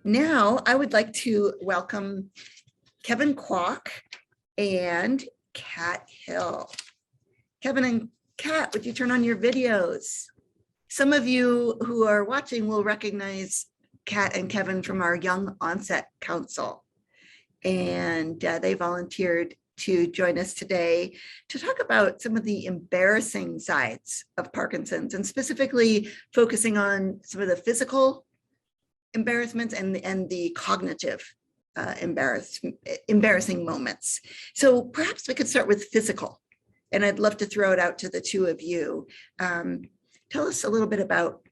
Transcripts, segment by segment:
Now I would like to welcome Kevin Kwok and Kat Hill. Kevin and Kat, would you turn on your videos? Some of you who are watching will recognize Kat and Kevin from our Young Onset Council. And they volunteered to join us today to talk about some of the embarrassing sides of Parkinson's, and specifically focusing on some of the physical embarrassments and the cognitive embarrassing moments. So perhaps we could start with physical, and I'd love to throw it out to the two of you. Tell us a little bit about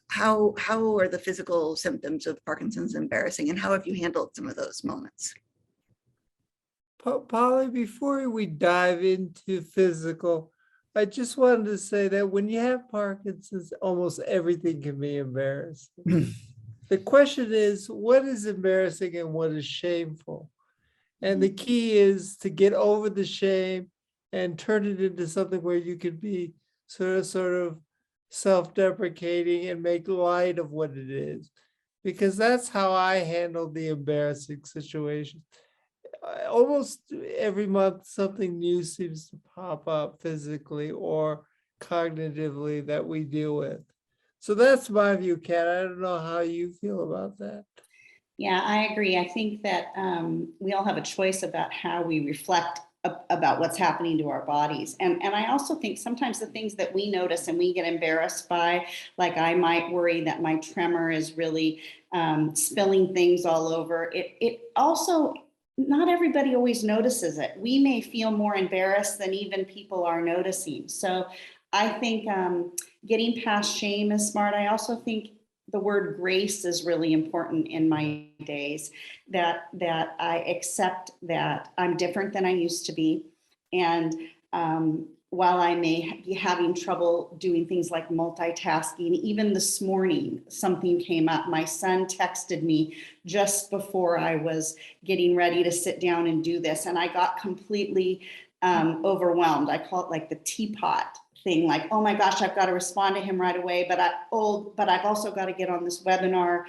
how are the physical symptoms of Parkinson's embarrassing, and how have you handled some of those moments? Polly, before we dive into physical, I just wanted to say that when you have Parkinson's, almost everything can be embarrassing. The question is, what is embarrassing and what is shameful? And the key is to get over the shame and turn it into something where you can be sort of self-deprecating and make light of what it is. Because that's how I handled the embarrassing situation. Almost every month, something new seems to pop up physically or cognitively that we deal with. So that's my view, Kat. I don't know how you feel about that. Yeah, I agree. I think that we all have a choice about how we reflect about what's happening to our bodies. And I also think sometimes the things that we notice and we get embarrassed by, like I might worry that my tremor is really spilling things all over. It also, not everybody always notices it. We may feel more embarrassed than even people are noticing. So I think getting past shame is smart. I also think the word grace is really important in my days, that I accept that I'm different than I used to be. And while I may be having trouble doing things like multitasking, even this morning, something came up. My son texted me just before I was getting ready to sit down and do this. And I got completely overwhelmed. I call it like the teapot thing, like, oh my gosh, I've got to respond to him right away, but I've also got to get on this webinar.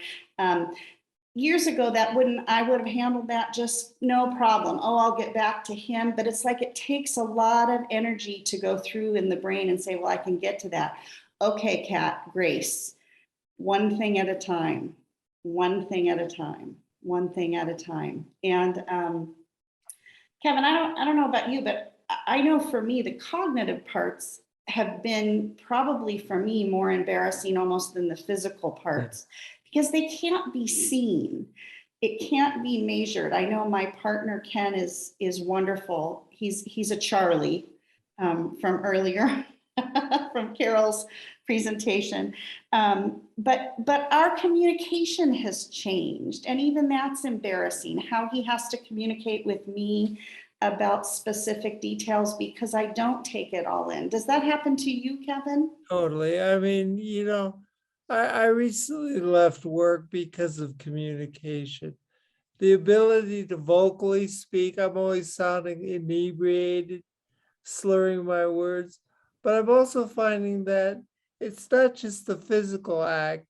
Years ago, I would have handled that just no problem. Oh, I'll get back to him. But it's like it takes a lot of energy to go through in the brain and say, well, I can get to that. Okay, Kat, grace. One thing at a time, one thing at a time, one thing at a time. And Kevin, I don't know about you, but I know for me, the cognitive parts have been probably for me more embarrassing almost than the physical parts, because they can't be seen. It can't be measured. I know my partner Ken is wonderful. He's a Charlie from earlier from Carol's presentation. But our communication has changed, and even that's embarrassing, how he has to communicate with me about specific details because I don't take it all in. Does that happen to you, Kevin? Totally. I mean, I recently left work because of communication. The ability to vocally speak, I'm always sounding inebriated, slurring my words, but I'm also finding that it's not just the physical act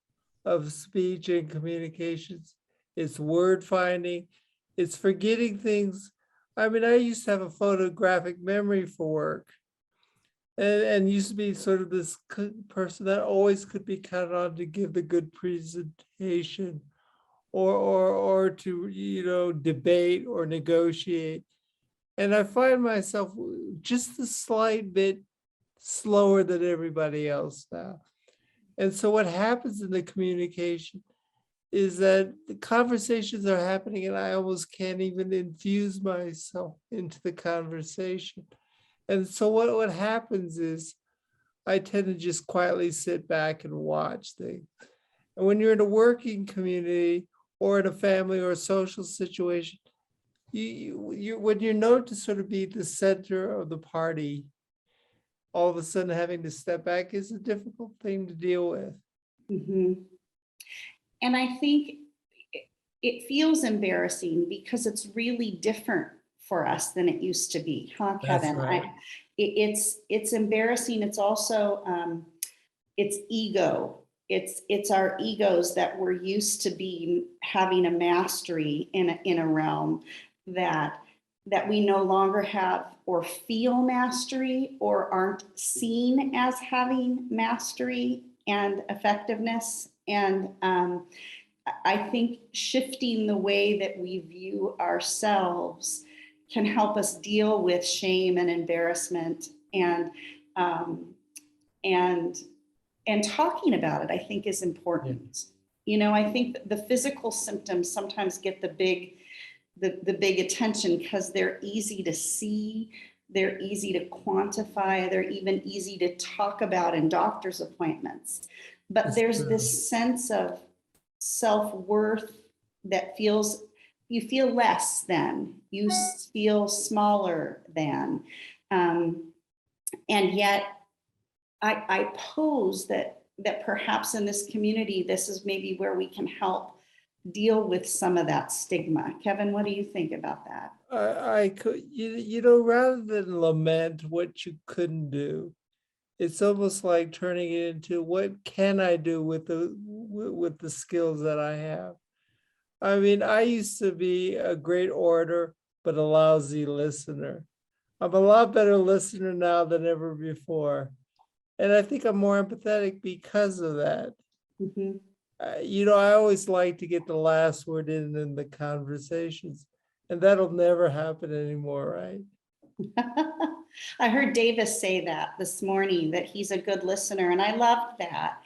of speech and communications, it's word finding, it's forgetting things. I mean, I used to have a photographic memory for work, and used to be sort of this person that always could be counted on to give the good presentation or to debate or negotiate. And I find myself just a slight bit slower than everybody else now. And so what happens in the communication is that the conversations are happening and I almost can't even infuse myself into the conversation. And so what happens is I tend to just quietly sit back and watch things. And when you're in a working community or in a family or a social situation, when you're known to sort of be the center of the party, all of a sudden having to step back is a difficult thing to deal with. Mm-hmm. And I think it feels embarrassing because it's really different for us than it used to be, huh, Kevin? That's right. It's embarrassing. It's also it's ego. it's our egos that we're used to being having a mastery in a realm that we no longer have or feel mastery or aren't seen as having mastery and effectiveness. And I think shifting the way that we view ourselves can help us deal with shame and embarrassment, um, and talking about it, I think, is important. You know, I think the physical symptoms sometimes get the big attention because they're easy to see, they're easy to quantify, they're even easy to talk about in doctor's appointments. But there's this sense of self-worth that feels, you feel less than, you feel smaller than. And yet I pose that perhaps in this community, this is maybe where we can help deal with some of that stigma. Kevin, what do you think about that? I could, you know, rather than lament what you couldn't do, it's almost like turning it into what can I do with the skills that I have. I mean, I used to be a great orator, but a lousy listener. I'm a lot better listener now than ever before. And I think I'm more empathetic because of that. Mm-hmm. You know, I always like to get the last word in the conversations, and that'll never happen anymore, right? I heard Davis say that this morning, that he's a good listener, and I loved that.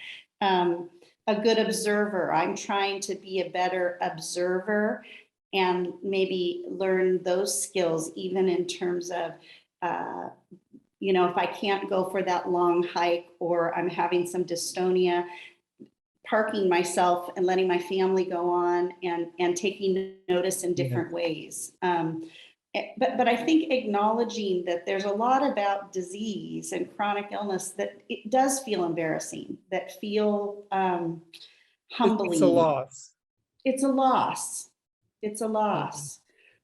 A good observer. I'm trying to be a better observer and maybe learn those skills, even in terms of, you know, if I can't go for that long hike or I'm having some dystonia, parking myself and letting my family go on and taking notice in different ways. But I think acknowledging that there's a lot about disease and chronic illness that it does feel embarrassing, that feel humbling. It's a loss. It's a loss. It's a loss.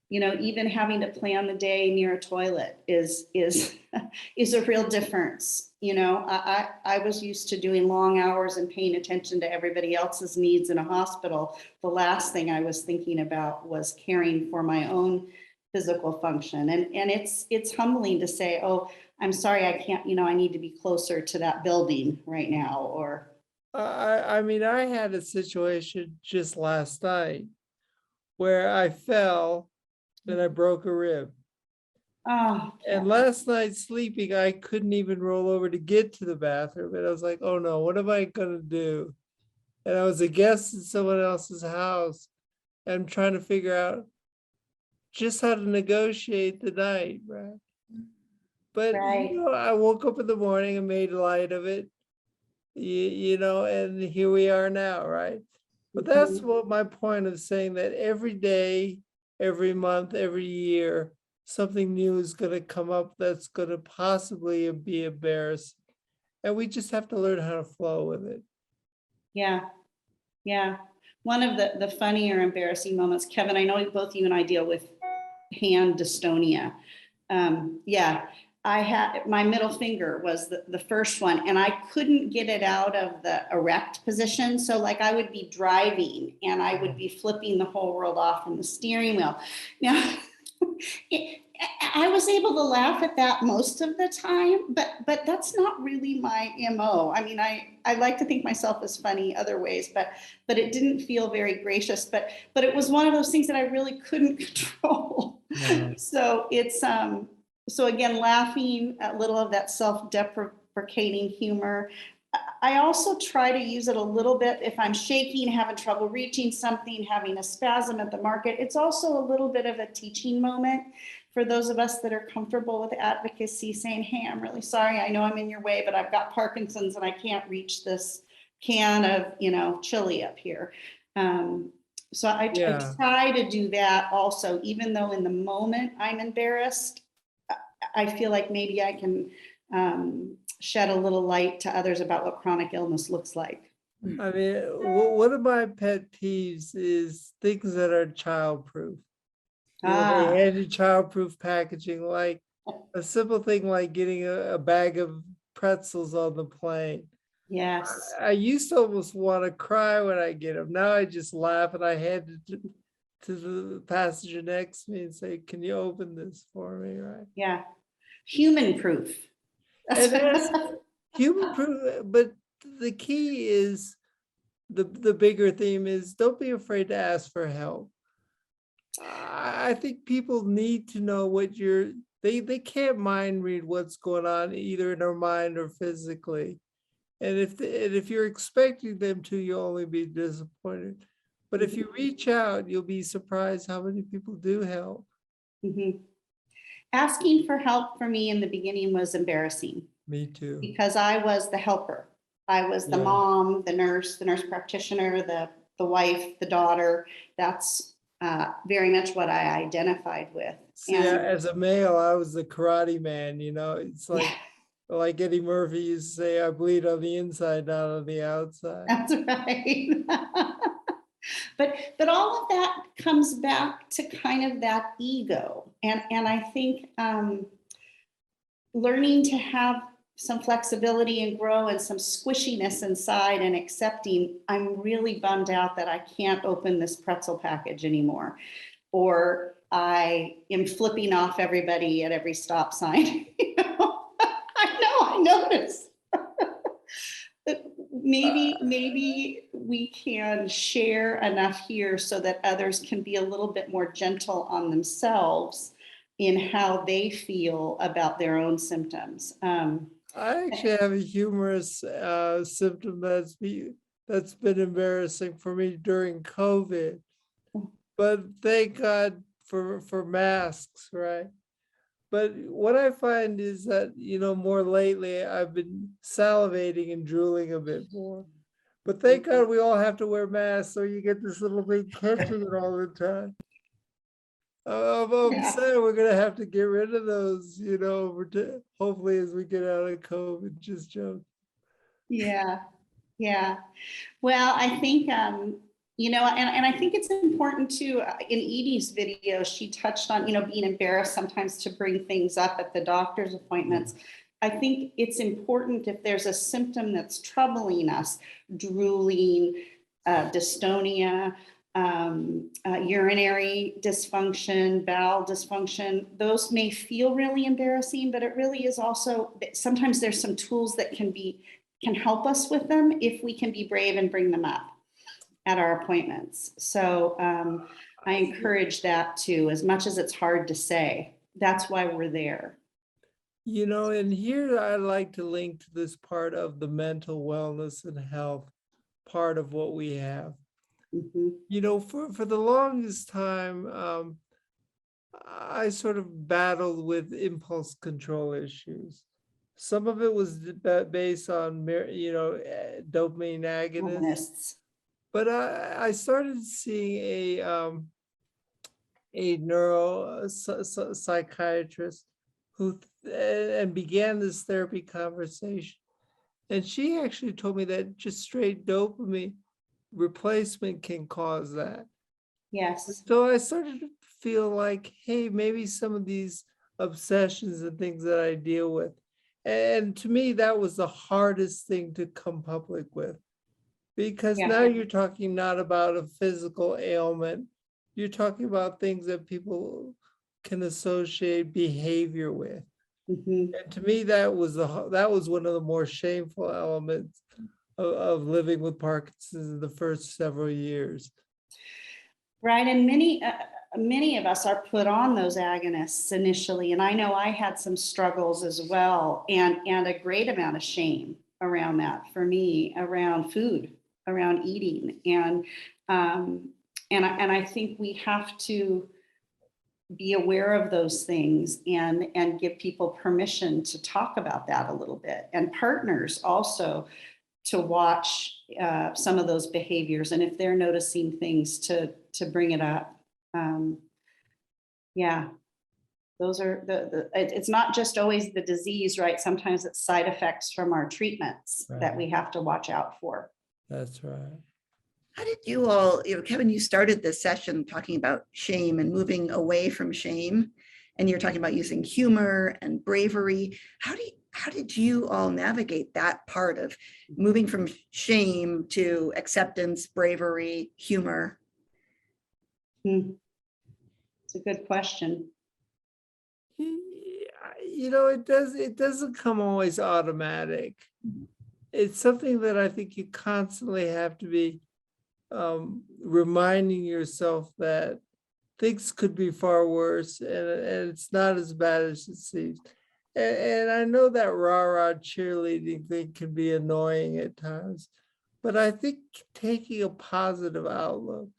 You know, even having to plan the day near a toilet is a real difference. You know, I was used to doing long hours and paying attention to everybody else's needs in a hospital. The last thing I was thinking about was caring for my own physical function. And it's humbling to say, oh, I'm sorry, I can't, you know, I need to be closer to that building right now. Or I mean, I had a situation just last night where I fell and I broke a rib. oh, And last night sleeping, I couldn't even roll over to get to the bathroom. And I was like, oh no, what am I gonna do? And I was a guest in someone else's house. And I'm trying to figure out just how to negotiate the night, right? But right. you know, I woke up in the morning and made light of it, you know, and here we are now, right? But that's what my point of saying that every day, every month, every year, something new is going to come up that's going to possibly be embarrassing. And we just have to learn how to flow with it. Yeah. Yeah. One of the funnier, embarrassing moments, Kevin, I know both you and I deal with hand dystonia. Yeah, I had, my middle finger was the first one, and I couldn't get it out of the erect position. So like I would be driving and I would be flipping the whole world off from the steering wheel. Now, I was able to laugh at that most of the time, but that's not really my MO. I mean, I like to think myself as funny other ways, but it didn't feel very gracious. But it was one of those things that I really couldn't control. Yeah. So it's so again, laughing a little of that self-deprecating humor. I also try to use it a little bit if I'm shaking, having trouble reaching something, having a spasm at the market. It's also a little bit of a teaching moment for those of us that are comfortable with advocacy, saying, hey, I'm really sorry. I know I'm in your way, but I've got Parkinson's and I can't reach this can of, you know, chili up here. So I try to do that also, even though in the moment I'm embarrassed. I feel like maybe I can shed a little light to others about what chronic illness looks like. I mean, one of my pet peeves is things that are childproof. You know, they hand you childproof packaging, like a simple thing like getting a bag of pretzels on the plane. Yes. I used to almost want to cry when I get them. Now I just laugh and I hand it to the passenger next to me and say, "Can you open this for me?" Right? Yeah. Human proof. And that's human proof. But the key is the bigger theme is don't be afraid to ask for help. I think people need to know what they can't mind read what's going on either in their mind or physically. And if you're expecting them to, you'll only be disappointed. But if you reach out, you'll be surprised how many people do help. Mhm. Asking for help for me in the beginning was embarrassing Me too. because I was the helper. I was the Yeah. mom, the nurse practitioner, the wife, the daughter. That's very much what I identified with. See, as a male, I was the karate man, it's like Eddie Murphy used to say, I bleed on the inside, not on the outside. That's right. But all of that comes back to kind of that ego. And I think learning to have some flexibility and grow and some squishiness inside and accepting, I'm really bummed out that I can't open this pretzel package anymore. Or I am flipping off everybody at every stop sign. I notice. Maybe we can share enough here so that others can be a little bit more gentle on themselves in how they feel about their own symptoms. I actually have a humorous symptom that's been embarrassing for me during COVID. But thank God for masks, right? But what I find is that, more lately I've been salivating and drooling a bit more. But thank God we all have to wear masks, so you get this little thing catching it all the time. I'm sad we're going to have to get rid of those, hopefully as we get out of COVID, just joke. Yeah. Well, I think, and I think it's important too, in Edie's video, she touched on, being embarrassed sometimes to bring things up at the doctor's appointments. I think it's important if there's a symptom that's troubling us, drooling, dystonia, urinary dysfunction, bowel dysfunction, those may feel really embarrassing, but it really is also, sometimes there's some tools that can help us with them if we can be brave and bring them up at our appointments. So I encourage that too, as much as it's hard to say. That's why we're there. And here I like to link to this part of the mental wellness and health part of what we have. Mm-hmm. For the longest time, I sort of battled with impulse control issues. Some of it was based on, dopamine agonists. But I started seeing a neuro psychiatrist who and began this therapy conversation. And she actually told me that just straight dopamine replacement can cause that. Yes. So I started to feel like, hey, maybe some of these obsessions and things that I deal with. And to me, that was the hardest thing to come public with. Because now you're talking not about a physical ailment. You're talking about things that people can associate behavior with. Mm-hmm. And to me, that was one of the more shameful elements of living with Parkinson's in the first several years. Right, and many of us are put on those agonists initially, and I know I had some struggles as well, and a great amount of shame around that for me, around food, around eating, and I think we have to be aware of those things and give people permission to talk about that a little bit, and partners also to watch some of those behaviors, and if they're noticing things to bring it up. Those are it's not just always the disease, right? Sometimes it's side effects from our treatments that we have to watch out for. That's right. How did you all, Kevin, you started this session talking about shame and moving away from shame, and you're talking about using humor and bravery. How how did you all navigate that part of moving from shame to acceptance, bravery, humor? It's a good question. You know, it doesn't come always automatic. It's something that I think you constantly have to be reminding yourself that things could be far worse, and it's not as bad as it seems. And I know that rah-rah cheerleading thing can be annoying at times, but I think taking a positive outlook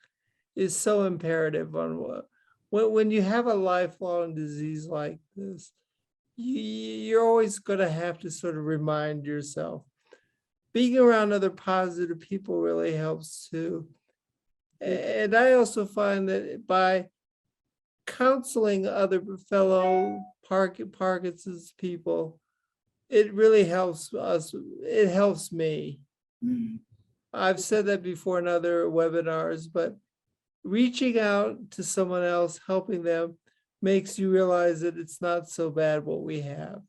is so imperative on when you have a lifelong disease like this, you're always going to have to sort of remind yourself. Being around other positive people really helps too. And I also find that by counseling other fellow Parkinson's people, it really helps us. It helps me. I've said that before in other webinars, but reaching out to someone else, helping them, makes you realize that it's not so bad what we have.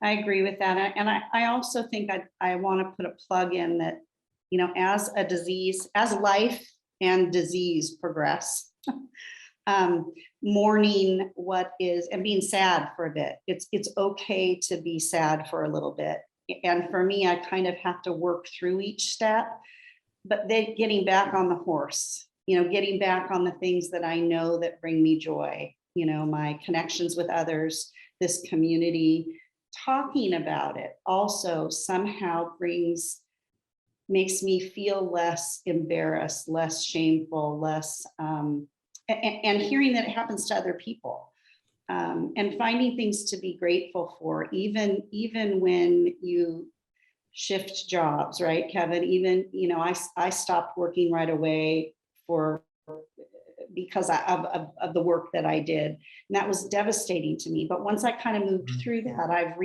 I agree with that. And I also think I want to put a plug in that, you know, as a disease, as life and disease progress, mourning what is and being sad for a bit. It's okay to be sad for a little bit. And for me, I kind of have to work through each step, but then getting back on the horse, you know, getting back on the things that I know that bring me joy, you know, my connections with others, this community, talking about it also somehow makes me feel less embarrassed, less shameful, less, and hearing that it happens to other people, and finding things to be grateful for, even when you shift jobs, right, Kevin? Even, you know, I stopped working right away because of the work that I did, and that was devastating to me. But once I kind of moved through that, I've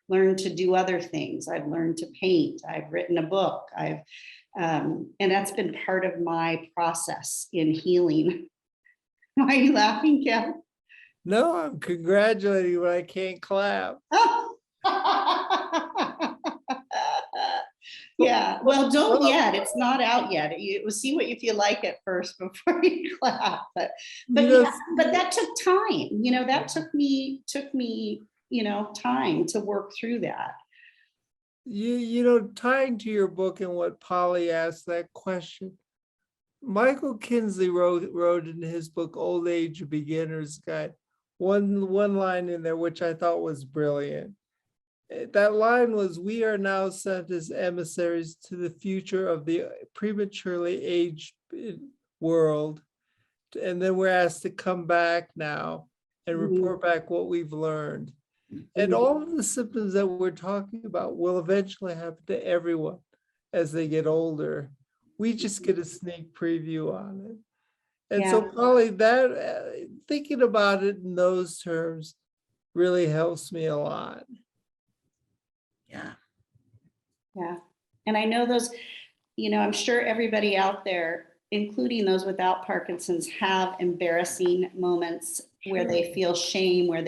learned to do other things. I've learned to paint. I've written a book. And that's been part of my process in healing. Why are you laughing, Kevin? No, I'm congratulating you, but I can't clap. Yeah, well, don't yet. It's not out yet. We'll see what if you like it first before you clap. But yeah, but that took time. You know, that took me, you know, time to work through that. You know, tying to your book and what Polly asked that question, Michael Kinsley wrote in his book, Old Age Beginner's Guide, one line in there, which I thought was brilliant. That line was, "We are now sent as emissaries to the future of the prematurely aged world. And then we're asked to come back now and report back what we've learned." And all of the symptoms that we're talking about will eventually happen to everyone as they get older. We just get a sneak preview on it. And so probably that, thinking about it in those terms really helps me a lot. Yeah. Yeah. And I know those, you know, I'm sure everybody out there, including those without Parkinson's, have embarrassing moments where they feel shame, where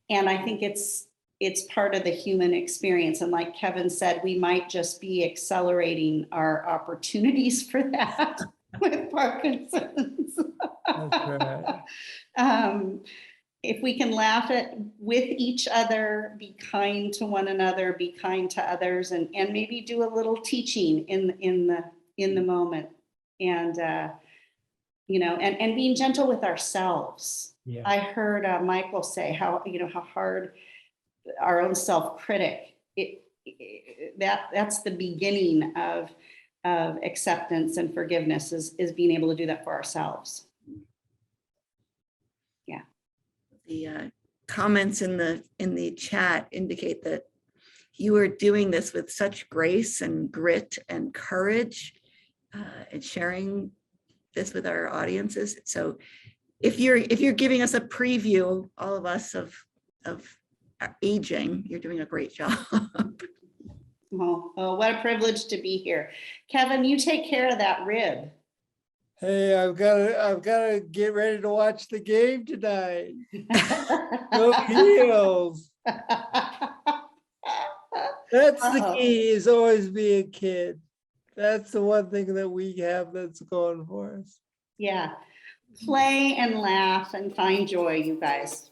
and I think it's part of the human experience. And like Kevin said, we might just be accelerating our opportunities for that with Parkinson's. That's right. If we can laugh with each other, be kind to one another, be kind to others, and maybe do a little teaching in the moment, and you know, and being gentle with ourselves. Yeah. I heard Michael say how, you know, how hard our own self-critic, that's the beginning of acceptance and forgiveness, is being able to do that for ourselves. Yeah. The comments in the chat indicate that you are doing this with such grace and grit and courage, and sharing this with our audiences. So if you're giving us a preview, all of us, of aging, you're doing a great job. Oh, what a privilege to be here. Kevin, you take care of that rib. Hey, I've gotta get ready to watch the game tonight. Go Heels. That's the Uh-oh. key, is always be a kid. That's the one thing that we have that's going for us. Yeah. Play and laugh and find joy, you guys.